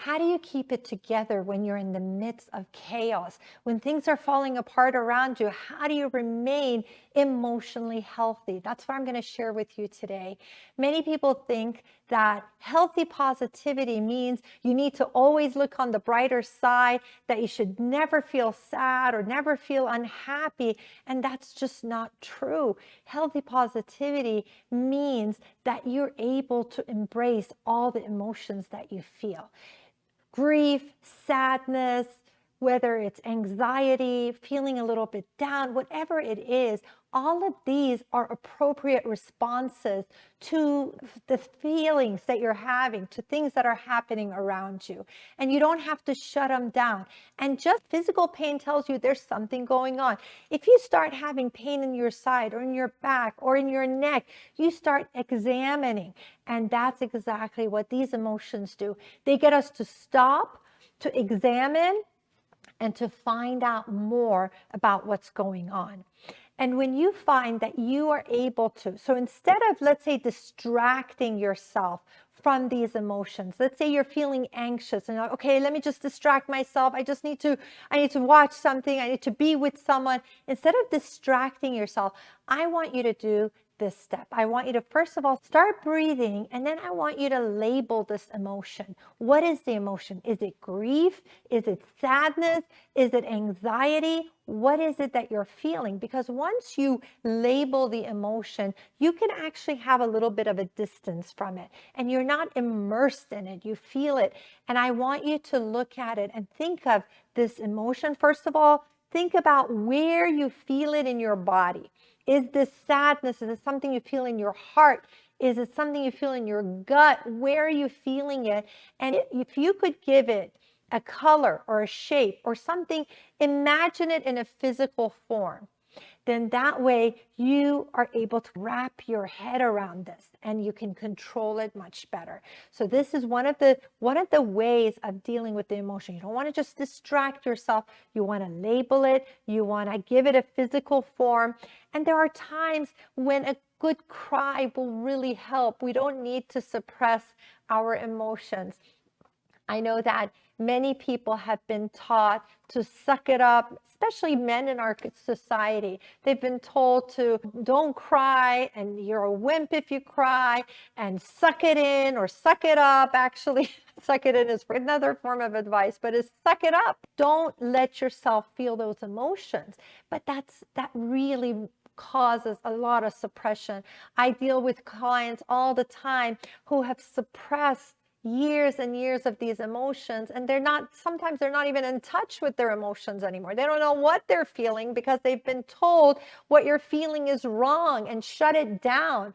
How do you keep it together when you're in the midst of chaos? When things are falling apart around you, how do you remain emotionally healthy? That's what I'm going to share with you today. Many people think that healthy positivity means you need to always look on the brighter side, that you should never feel sad or never feel unhappy. And that's just not true. Healthy positivity means that you're able to embrace all the emotions that you feel. Grief, sadness, whether it's anxiety, feeling a little bit down, whatever it is, all of these are appropriate responses to the feelings that you're having, to things that are happening around you. And you don't have to shut them down. And just physical pain tells you there's something going on. If you start having pain in your side or in your back or in your neck, you start examining. And that's exactly what these emotions do. They get us to stop, to examine, and to find out more about what's going on. And when you find that you are able to, so instead of, let's say, distracting yourself from these emotions, let's say you're feeling anxious and okay, let me just distract myself. I need to watch something. I need to be with someone. Instead of distracting yourself, I want you to do this step. I want you to, first of all, start breathing, and then I want you to label this emotion. What is the emotion? Is it grief? Is it sadness? Is it anxiety? What is it that you're feeling? Because once you label the emotion, you can actually have a little bit of a distance from it, and you're not immersed in it. You feel it. And I want you to look at it and think of this emotion. First of all, think about where you feel it in your body. Is this sadness? Is it something you feel in your heart? Is it something you feel in your gut? Where are you feeling it? And if you could give it a color or a shape or something, imagine it in a physical form. Then that way you are able to wrap your head around this and you can control it much better. So this is one of the ways of dealing with the emotion. You don't want to just distract yourself. You want to label it. You want to give it a physical form. And there are times when a good cry will really help. We don't need to suppress our emotions. I know that many people have been taught to suck it up, especially men in our society. They've been told to don't cry, and you're a wimp if you cry, and suck it in or suck it up. Actually, suck it in is another form of advice, but it's suck it up. Don't let yourself feel those emotions. But that really causes a lot of suppression. I deal with clients all the time who have suppressed years and years of these emotions, and sometimes they're not even in touch with their emotions anymore. They don't know what they're feeling because they've been told what you're feeling is wrong and shut it down.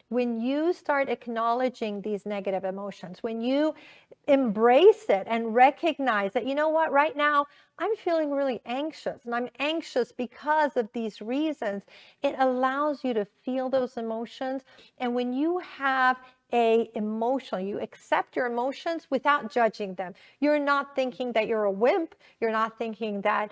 When you start acknowledging these negative emotions, when you embrace it and recognize that, you know what, right now I'm feeling really anxious, and I'm anxious because of these reasons, it allows you to feel those emotions. And when you have you accept your emotions without judging them. You're not thinking that you're a wimp. You're not thinking that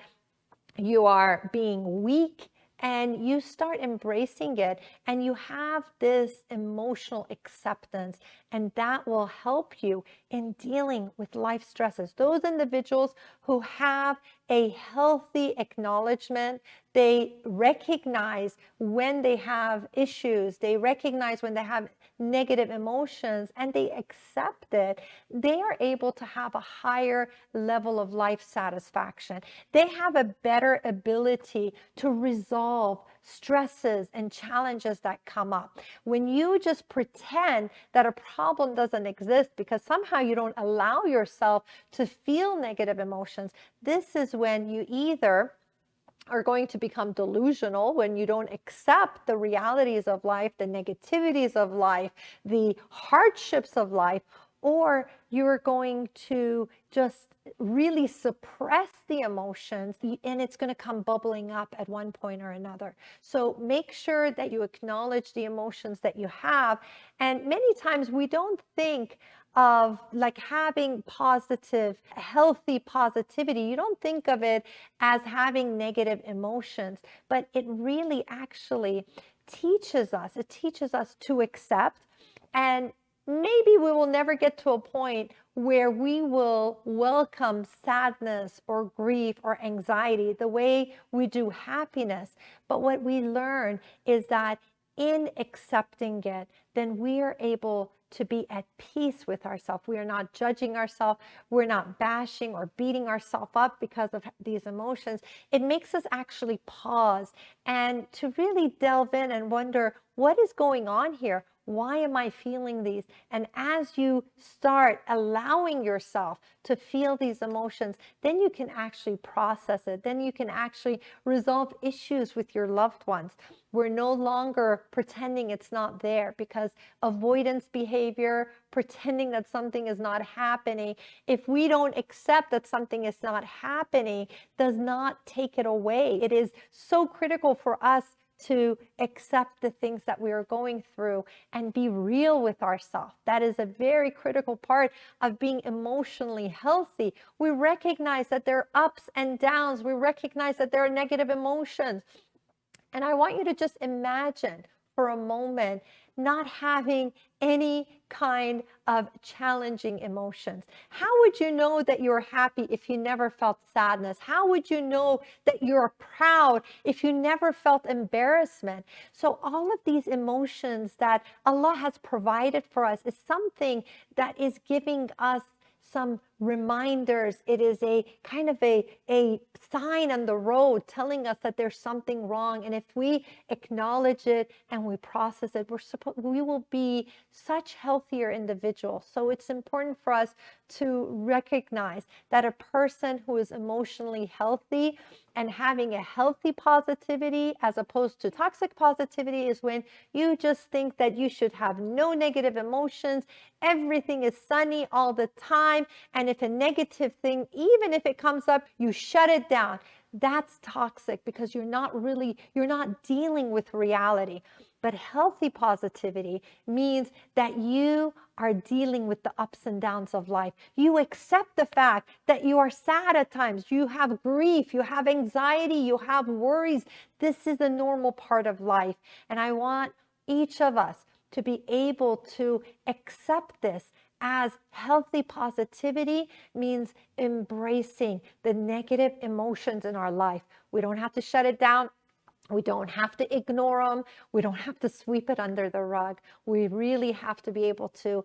you are being weak, and you start embracing it, and you have this emotional acceptance, and that will help you in dealing with life stresses. Those individuals who have a healthy acknowledgement, they recognize when they have issues, they recognize when they have negative emotions, and they accept it, they are able to have a higher level of life satisfaction. They have a better ability to resolve stresses and challenges that come up. When you just pretend that a problem doesn't exist because somehow you don't allow yourself to feel negative emotions, this is when you either are going to become delusional, when you don't accept the realities of life, the negativities of life, the hardships of life, or you're going to just really suppress the emotions, and it's going to come bubbling up at one point or another. So make sure that you acknowledge the emotions that you have. And many times we don't think of like having positive, healthy positivity. You don't think of it as having negative emotions, but it really actually teaches us to accept. And maybe we will never get to a point where we will welcome sadness or grief or anxiety the way we do happiness. But what we learn is that in accepting it, then we are able to be at peace with ourselves. We are not judging ourselves. We're not bashing or beating ourselves up because of these emotions. It makes us actually pause and to really delve in and wonder, what is going on here? Why am I feeling these? And as you start allowing yourself to feel these emotions, then you can actually process it. Then you can actually resolve issues with your loved ones. We're no longer pretending it's not there, because avoidance behavior, pretending that something is not happening, if we don't accept that something is not happening, does not take it away. It is so critical for us to accept the things that we are going through and be real with ourselves. That is a very critical part of being emotionally healthy. We recognize that there are ups and downs. We recognize that there are negative emotions. And I want you to just imagine for a moment not having any kind of challenging emotions. How would you know that you're happy if you never felt sadness? How would you know that you're proud if you never felt embarrassment? So all of these emotions that Allah has provided for us is something that is giving us some reminders. It is a kind of a sign on the road telling us that there's something wrong. And if we acknowledge it and we process it, we will be such healthier individuals. So it's important for us to recognize that a person who is emotionally healthy and having a healthy positivity as opposed to toxic positivity is when you just think that you should have no negative emotions. Everything is sunny all the time. And if a negative thing, even if it comes up, you shut it down. That's toxic, because you're not dealing with reality. But healthy positivity means that you are dealing with the ups and downs of life. You accept the fact that you are sad at times. You have grief, you have anxiety, you have worries. This is a normal part of life. And I want each of us to be able to accept this as healthy positivity means embracing the negative emotions in our life. We don't have to shut it down. We don't have to ignore them. We don't have to sweep it under the rug. We really have to be able to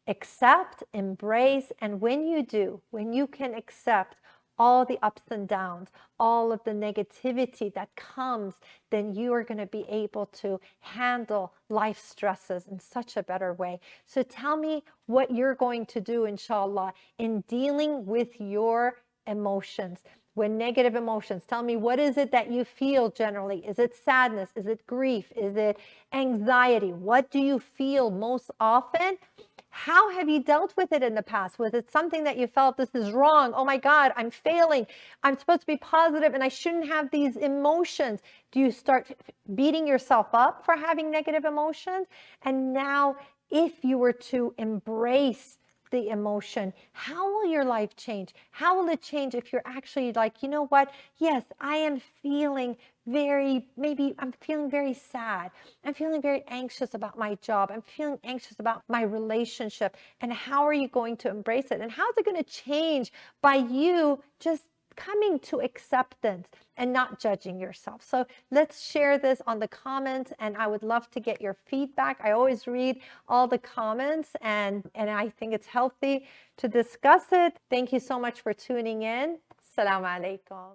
accept, embrace, and when you do, when you can accept all the ups and downs, all of the negativity that comes, then you are going to be able to handle life stresses in such a better way. So tell me what you're going to do, inshallah, in dealing with your emotions. When negative emotions, tell me, what is it that you feel generally? Is it sadness? Is it grief? Is it anxiety? What do you feel most often? How have you dealt with it in the past? Was it something that you felt, this is wrong? Oh my God, I'm failing. I'm supposed to be positive and I shouldn't have these emotions. Do you start beating yourself up for having negative emotions? And now, if you were to embrace the emotion, how will your life change? How will it change if you're actually like, you know what? Yes, I am feeling maybe I'm feeling very sad. I'm feeling very anxious about my job. I'm feeling anxious about my relationship. And how are you going to embrace it? And how is it going to change by you just coming to acceptance and not judging yourself? So let's share this on the comments, and I would love to get your feedback. I always read all the comments, and I think it's healthy to discuss it. Thank you so much for tuning in. Assalamu alaikum.